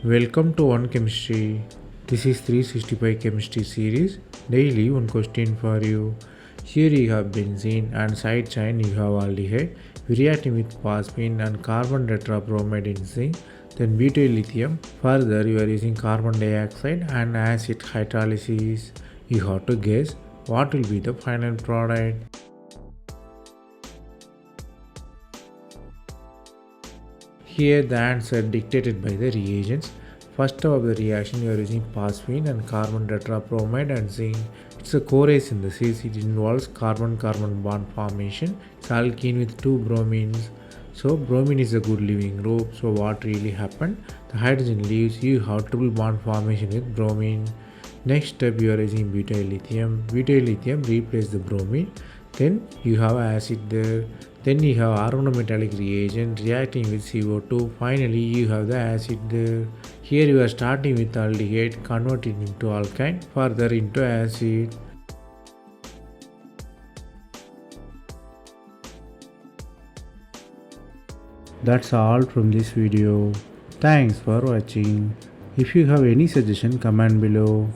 Welcome to One Chemistry. This is 365 Chemistry series. Daily one question for you. Here you have benzene and side chain you have aldehyde. Reacting with phosphine and carbon tetrabromide in zinc. Then butyl lithium. Further you are using carbon dioxide and acid hydrolysis. You have to guess what will be the final product. Here the answer dictated by the reagents. First of the reaction you are using phosphine and carbon tetrabromide and zinc. It's a core synthesis. It involves carbon-carbon bond formation. It's alkene with two bromines. So bromine is a good leaving group. So what really happened? The hydrogen leaves. You have triple bond formation with bromine. Next step you are using butyl lithium. Butyl lithium replace the bromine. Then you have acid there. Then you have organometallic reagent reacting with CO2. Finally, you have the acid there. Here you are starting with aldehyde, converting into alkyne, further into acid. That's all from this video. Thanks for watching. If you have any suggestion, comment below.